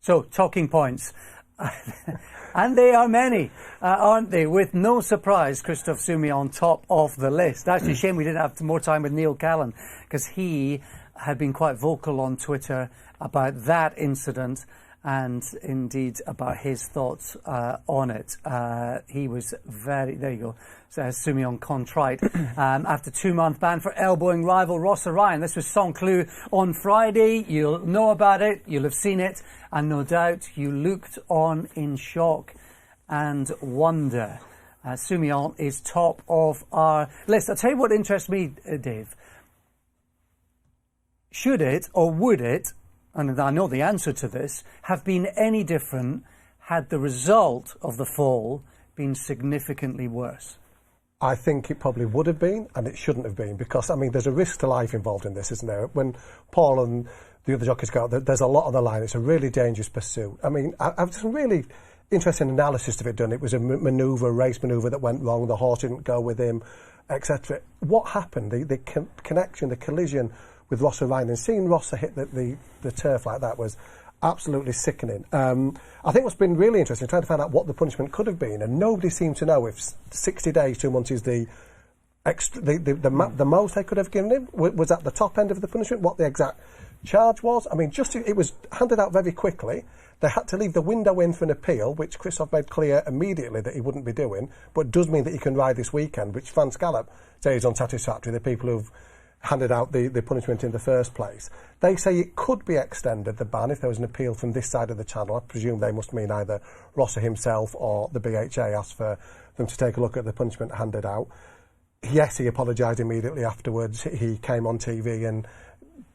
So, talking points. And they are many, aren't they? With no surprise, Christophe Soumillon top of the list. Actually, a shame we didn't have more time with Neil Callan, because he had been quite vocal on Twitter about that incident and indeed about his thoughts on it. He was very, there you go, Soumillon contrite. After 2-month ban for elbowing rival Ross Orion. This was Saint-Cloud on Friday. You'll know about it, you'll have seen it, and no doubt you looked on in shock and wonder. Soumillon is top of our list. I'll tell you what interests me, Dave. Should it, or would it, and I know the answer to this, have been any different had the result of the fall been significantly worse? I think it probably would have been, and it shouldn't have been, because, I mean, there's a risk to life involved in this, isn't there? When Paul and the other jockeys go out, there's a lot on the line. It's a really dangerous pursuit. I mean, I've some really interesting analysis of it done. It was a race manoeuvre that went wrong. The horse didn't go with him, etc. What happened? The connection, the collision with Ross Orion, and seeing Ross hit the turf like that was absolutely sickening. I think what's been really interesting, trying to find out what the punishment could have been, and nobody seemed to know if 60 days, 2 months is the most they could have given him. Was at the top end of the punishment, what the exact charge was. I mean, it was handed out very quickly. They had to leave the window in for an appeal, which Christophe made clear immediately that he wouldn't be doing, but does mean that he can ride this weekend, which Franz Gallop says is unsatisfactory, the people who've handed out the punishment in the first place. They say it could be extended, the ban, if there was an appeal from this side of the channel. I presume they must mean either Rosser himself or the BHA asked for them to take a look at the punishment handed out. Yes, he apologised immediately afterwards. He came on TV and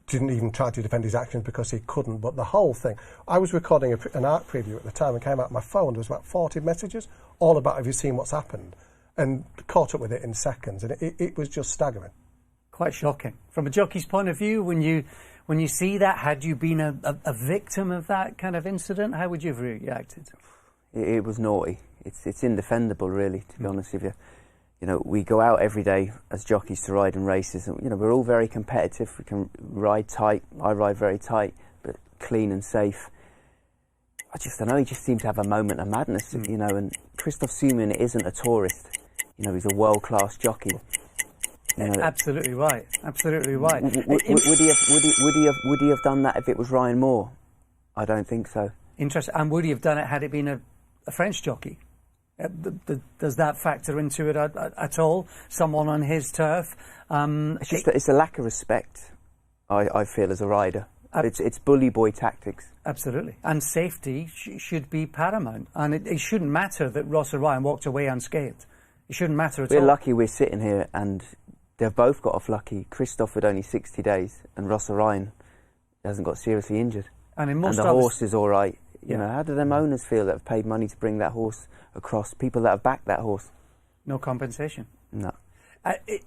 didn't even try to defend his actions because he couldn't. But the whole thing, I was recording an art preview at the time and came out on my phone. There was about 40 messages, all about have you seen what's happened, and caught up with it in seconds. And it was just staggering. Quite shocking. From a jockey's point of view, when you see that, had you been a victim of that kind of incident, how would you have reacted? It was naughty. It's indefendable, really, to be honest with you. You know, we go out every day as jockeys to ride in races, and, you know, we're all very competitive. We can ride tight. I ride very tight, but clean and safe. I just don't know. He just seemed to have a moment of madness, you know. And Christophe Soumillon isn't a tourist. You know, he's a world-class jockey. You know, absolutely right. Absolutely right. Would he have done that if it was Ryan Moore? I don't think so. Interesting. And would he have done it had it been a French jockey? Does that factor into it at all? Someone on his turf? It's a lack of respect, I feel, as a rider. It's bully boy tactics. Absolutely. And safety should be paramount. And it shouldn't matter that Ross Orion walked away unscathed. It shouldn't matter at all. We're lucky we're sitting here, and they've both got off lucky. Christophe had only 60 days, and Ross Orion hasn't got seriously injured. And the horse is all right. You know, how do them owners feel that have paid money to bring that horse across? People that have backed that horse. No compensation. No.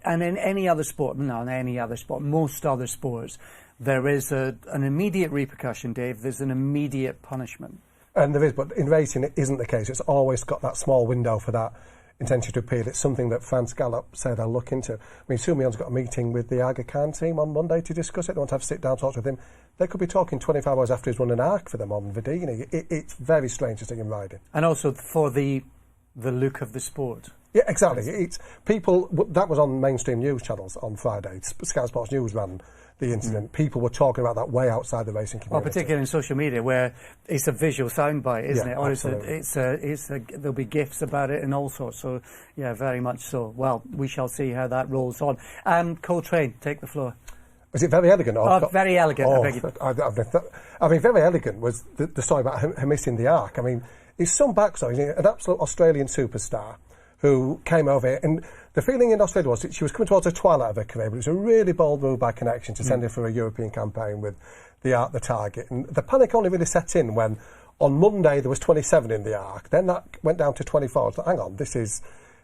And in any other sport, most other sports, there is an immediate repercussion, Dave. There's an immediate punishment. And there is, but in racing it isn't the case. It's always got that small window for that intention to appeal. It's something that Franz Gallop said I'll look into. I mean, Soumillon's got a meeting with the Aga Khan team on Monday to discuss it. They want to have sit-down talks with him. They could be talking 25 hours after he's run an arc for them on Verdini. It's very strange to see him riding. And also for the look of the sport. Yeah, exactly. It's people. That was on mainstream news channels on Friday. Sky Sports News ran the incident. People were talking about that way outside the racing community. Well, particularly in social media, where it's a visual soundbite, isn't it? Or there'll be GIFs about it and all sorts. So, yeah, very much so. Well, we shall see how that rolls on. Coltrane, take the floor. Was it Very Elegant? Very Elegant. I mean, Very Elegant was the story about her missing the arc. I mean, it's some backstory. An absolute Australian superstar who came over here, and the feeling in Australia was that she was coming towards the twilight of her career, but it was a really bold move by Connection to send her for a European campaign with the Arc, the target. And the panic only really set in when on Monday there was 27 in the Arc, then that went down to 24. So hang on, this is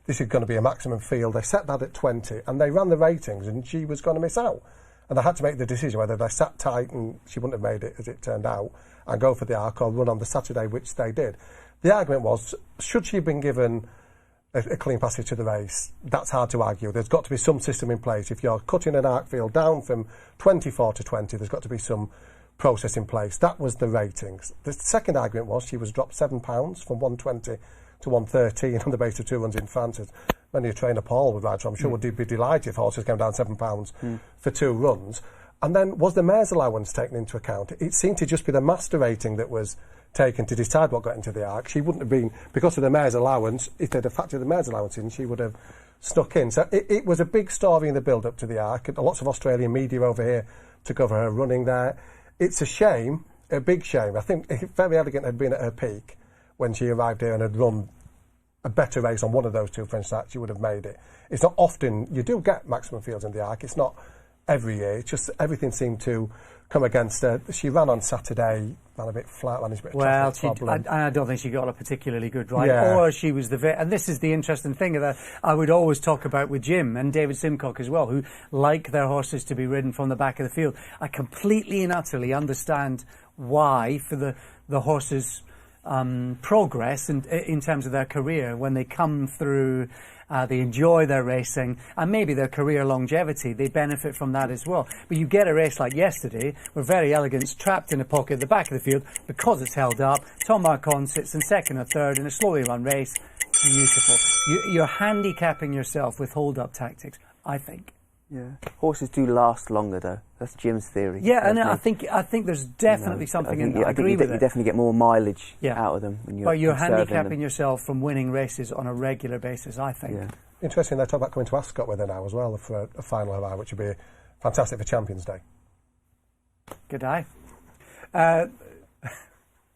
going to be a maximum field. They set that at 20, and they ran the ratings, and she was going to miss out. And they had to make the decision whether they sat tight, and she wouldn't have made it as it turned out, and go for the Arc or run on the Saturday, which they did. The argument was, should she have been given a clean passage to the race. That's hard to argue. There's got to be some system in place. If you're cutting an arc field down from 24 to 20, there's got to be some process in place. That was the ratings. The second argument was she was dropped £7 from 120 to 113 on the basis of 2 runs in France. As many a trainer Paul would ride, so I'm sure would be delighted if horses came down £7 for 2 runs. And then was the mare's allowance taken into account? It seemed to just be the master rating that was taken to decide what got into the arc. She wouldn't have been, because of the mare's allowance, if they'd have factored the mare's allowance in, she would have snuck in. So it was a big story in the build-up to the arc. Lots of Australian media over here to cover her running there. It's a shame, a big shame. I think if Very Elegant had been at her peak when she arrived here and had run a better race on one of those 2 French starts, she would have made it. It's not often, you do get maximum fields in the arc. It's not every year. It's just everything seemed to come against her. She ran on Saturday, ran a bit flat, ran a bit of traffic problem. I don't think she got a particularly good ride, Yeah. or she was and this is the interesting thing that I would always talk about with Jim and David Simcock as well, who like their horses to be ridden from the back of the field. I completely and utterly understand why, for the horses' progress in terms of their career, when they come through, they enjoy their racing, and maybe their career longevity, they benefit from that as well. But you get a race like yesterday, where Very Elegant's trapped in a pocket at the back of the field because it's held up. Tom Marcon sits in second or third in a slowly run race. Beautiful. You're handicapping yourself with hold-up tactics, I think. Yeah, horses do last longer though. That's Jim's theory. Yeah, and I think there's definitely something in that. I agree with it. You definitely get more mileage Yeah. out of them when you're. But you're conserving handicapping them. yourself from winning races on a regular basis, I think. Yeah. Interesting, they talk about coming to Ascot with her now as well for a final hurrah, which would be fantastic for Champions Day. Good eye.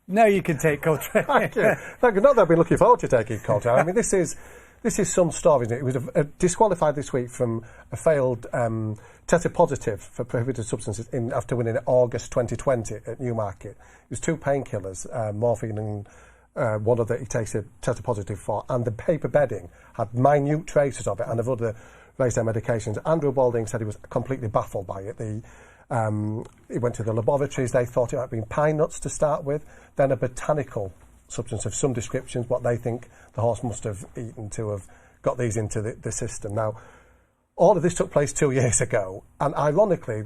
Now you can take Coltrane. Thank you. Thank you. Not that I've been looking forward to taking Coltrane. I mean, this is some story, isn't it? It was disqualified this week from a failed tested positive for prohibited substances after winning in August 2020 at Newmarket. It was 2 painkillers, morphine and one other he tested positive for, and the paper bedding had minute traces of it and of other race day medications. Andrew Balding said he was completely baffled by it. He went to the laboratories. They thought it might have been pine nuts to start with, then a botanical substance of some descriptions, what they think the horse must have eaten to have got these into the system. Now, all of this took place 2 years ago, and ironically,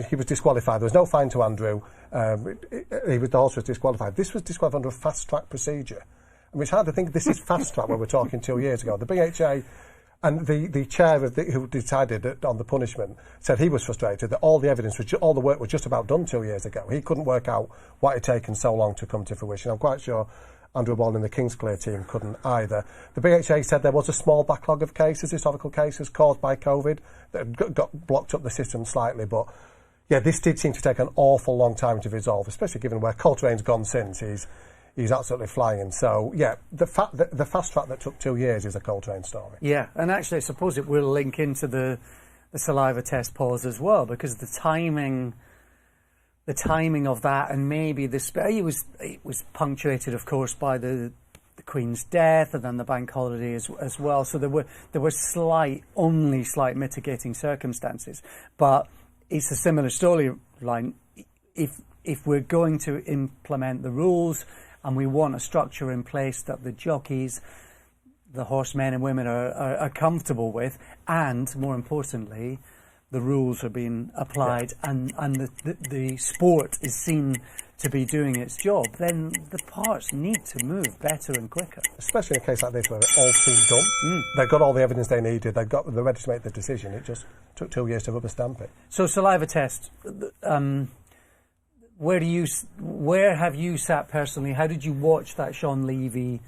he was disqualified. There was no fine to Andrew. The horse was disqualified. This was disqualified under a fast-track procedure. I mean, it's hard to think this is fast-track when we're talking 2 years ago. The BHA and the chair who decided on the punishment said he was frustrated that all the evidence, all the work was just about done 2 years ago. He couldn't work out why it had taken so long to come to fruition. I'm quite sure Andrew Baldwin and the Kingsclear team couldn't either. The BHA said there was a small backlog of cases, historical cases caused by COVID that got blocked up the system slightly, but yeah, this did seem to take an awful long time to resolve, especially given where Coltrane's gone since. He's absolutely flying. So yeah, the fast track that took 2 years is a Coltrane story. Yeah, and actually I suppose it will link into the saliva test pause as well, because the timing of that, and maybe it was punctuated, of course, by the Queen's death and then the bank holiday as well. So there were only slight mitigating circumstances, but it's a similar storyline. If we're going to implement the rules and we want a structure in place that the jockeys, the horsemen and women are comfortable with, and more importantly, the rules are being applied, and the sport is seen to be doing its job, then the parts need to move better and quicker. Especially in a case like this where it all seemed done. They've got all the evidence they needed. They're ready to make the decision. It just took 2 years to rubber stamp it. So saliva test. Where have you sat personally? How did you watch that Sean Levy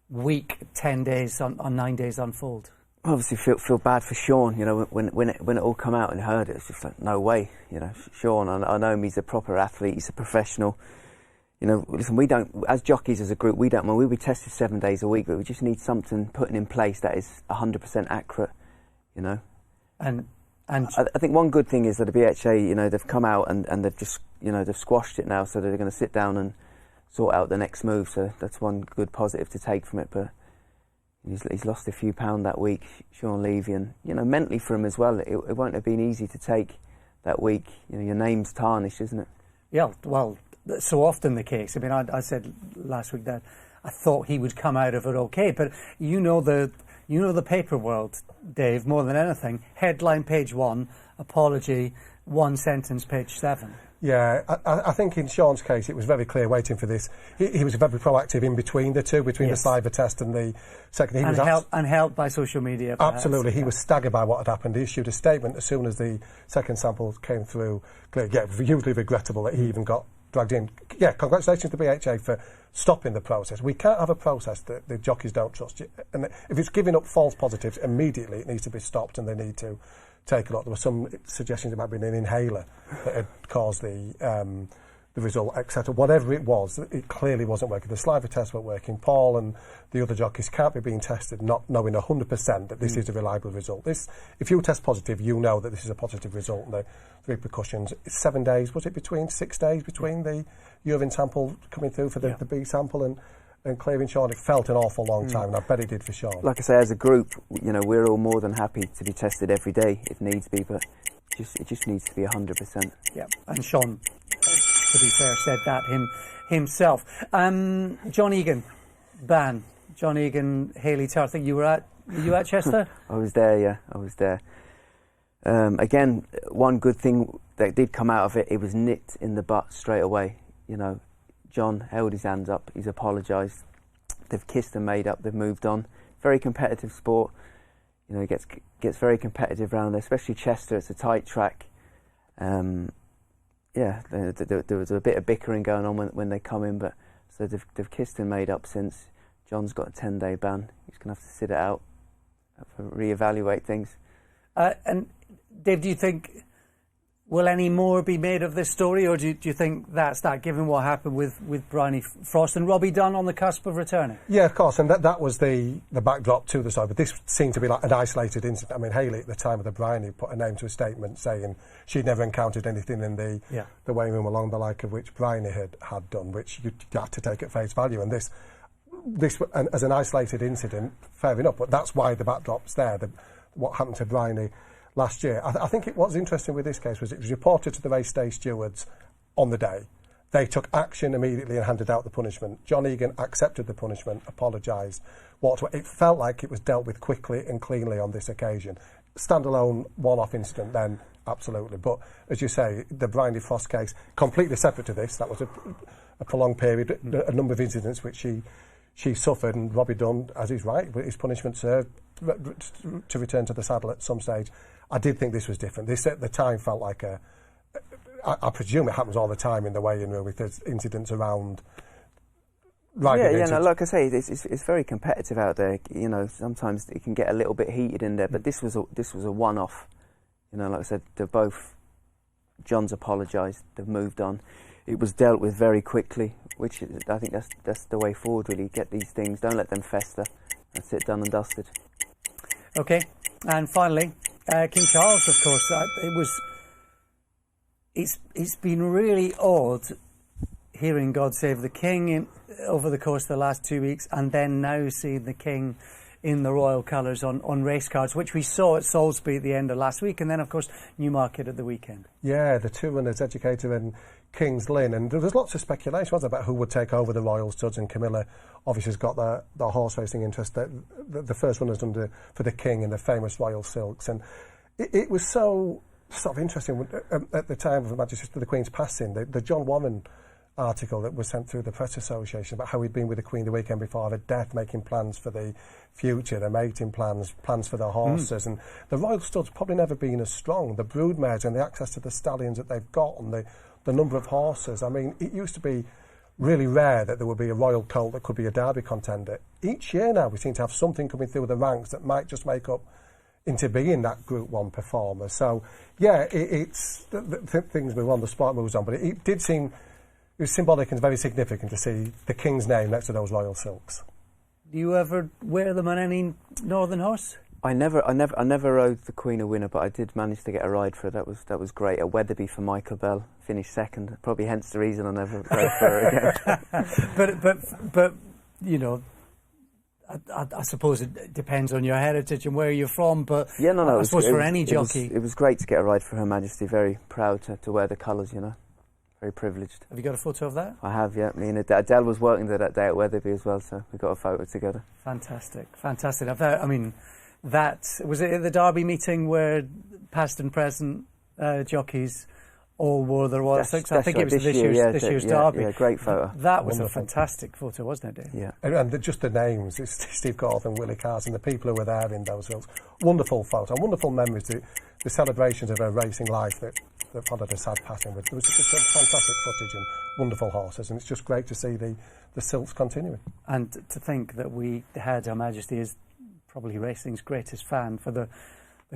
week, 10 days on 9 days unfold? Obviously feel bad for Sean, you know, when it all come out and heard it, it's just like, no way, you know. Sean, I know him, he's a proper athlete, he's a professional. You know, listen, we don't, as jockeys as a group, we'll be tested 7 days a week, but we just need something put in place that is 100% accurate, you know. And I think one good thing is that the BHA, you know, they've come out and they've just, you know, they've squashed it now, so they're going to sit down and sort out the next move, so that's one good positive to take from it. But he's lost a few pounds that week, Sean Levy, and, you know, mentally for him as well, it won't have been easy to take that week. You know, your name's tarnished, isn't it? Yeah, well, that's so often the case. I mean, I said last week that I thought he would come out of it okay, but you know, the You know the paper world, Dave, more than anything. Headline page 1, apology, 1 sentence page 7. Yeah, I think in Sean's case it was very clear waiting for this. He was very proactive in between the two, between the saliva test and the second. And helped by social media, perhaps. Absolutely, he was staggered by what had happened. He issued a statement as soon as the second sample came through. Yeah, hugely regrettable that he even got dragged in. Yeah, congratulations to BHA for stopping the process. We can't have a process that the jockeys don't trust. And if it's giving up false positives, immediately it needs to be stopped and they need to take a look. There were some suggestions it might have been an inhaler that had caused the result, etc. Whatever it was, it clearly wasn't working. The saliva tests weren't working. Paul and the other jockeys can't be being tested not knowing 100% that this is a reliable result. If you test positive, you know that this is a positive result, and the repercussions. It's 7 days, was it 6 days between the urine sample coming through for the B sample and clearing Sean? It felt an awful long time, and I bet it did for Sean. Like I say, as a group, we're all more than happy to be tested every day if needs be, but it just needs to be 100%. Yeah, and Sean, to be fair, said that himself. John Egan, ban. John Egan, Hayley Tarr. I think were you at Chester? I was there, yeah, I was there. Again, one good thing that did come out of it, it was nipped in the butt straight away. John held his hands up, he's apologised, they've kissed and made up, they've moved on. Very competitive sport, it gets very competitive around there, especially Chester. It's a tight track. There was a bit of bickering going on when they come in, but so they've kissed and made up since. John's got a 10-day ban. He's going to have to sit it out, re-evaluate things. And Dave, do you think will any more be made of this story, or do you think that's that, given what happened with Bryony Frost and Robbie Dunn on the cusp of returning? Yeah, of course, and that was the backdrop to the story, but this seemed to be like an isolated incident. I mean, Hayley, at the time of the Bryony, put a name to a statement saying she'd never encountered anything in the weighing room along the like of which Bryony had done, which you had to take at face value, and this as an isolated incident, fair enough, but that's why the backdrop's there, what happened to Bryony last year. I think what's interesting with this case was it was reported to the race day stewards on the day. They took action immediately and handed out the punishment. John Egan accepted the punishment, apologised. It felt like it was dealt with quickly and cleanly on this occasion. Standalone one-off incident then, absolutely. But as you say, the Bryony Frost case, completely separate to this. That was a prolonged period, a number of incidents which she suffered, and Robbie Dunn, as he's right, with his punishment served, to return to the saddle at some stage. I did think this was different. This at the time felt like I presume it happens all the time in the weighing room if there's incidents around riding. No, like I say, it's very competitive out there. Sometimes it can get a little bit heated in there, but this was a one-off. Like I said, John's apologised, they've moved on. It was dealt with very quickly, which I think that's the way forward, really. Get these things, don't let them fester. That's it, done and dusted. Okay, and finally, King Charles, of course. It's been really odd hearing God Save the King over the course of the last 2 weeks, and then now seeing the King in the royal colours on race cards, which we saw at Salisbury at the end of last week, and then, of course, Newmarket at the weekend. Yeah, the two runners, Educator and King's Lynn, and there was lots of speculation, wasn't there, about who would take over the Royal Studs, and Camilla obviously has got the horse racing interest, the first runners under for the King and the famous Royal Silks, and it was so sort of interesting at the time of Her Majesty the Queen's passing, the John Warren article that was sent through the Press Association about how he'd been with the Queen the weekend before her death, making plans for the future, their mating plans for their horses, and the Royal Studs probably never been as strong. The broodmares and the access to the stallions that they've got, and the number of horses. I mean, it used to be really rare that there would be a Royal Colt that could be a Derby contender. Each year now we seem to have something coming through the ranks that might just make up into being that Group 1 performer. So, yeah, it's things move on, the sport moves on, but it did seem it was symbolic and very significant to see the King's name next to those Royal Silks. Do you ever wear them on any Northern horse? I never rode the Queen a winner, but I did manage to get a ride for her. That was great. A Weatherby for Michael Bell, finished second. Probably hence the reason I never rode for her again. but I suppose it depends on your heritage and where you're from. But yeah, no. I suppose for any jockey, it was great to get a ride for Her Majesty. Very proud to wear the colours, very privileged. Have you got a photo of that? I have, yeah. Me and Adele was working there that day at Weatherby as well, so we got a photo together. Fantastic, fantastic. I mean, that was it at the Derby meeting where past and present jockeys all wore their Royal Silks. I think it was this year's Derby. Yeah, great photo. That was a fantastic photo, wasn't it, Dave? Yeah. And just the names, it's Steve Gorth and Willie Cars and the people who were there in those hills. Wonderful photo, wonderful memories, the celebrations of her racing life that followed her sad passing. There was just fantastic footage and wonderful horses, and it's just great to see the silks continuing. And to think that we had Her Majesty as probably racing's greatest fan for the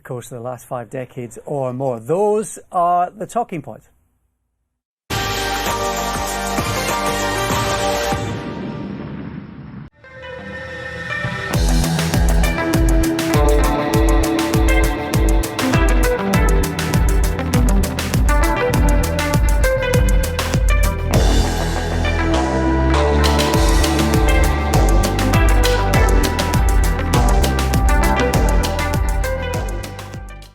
course of the last 5 decades or more. Those are the talking points.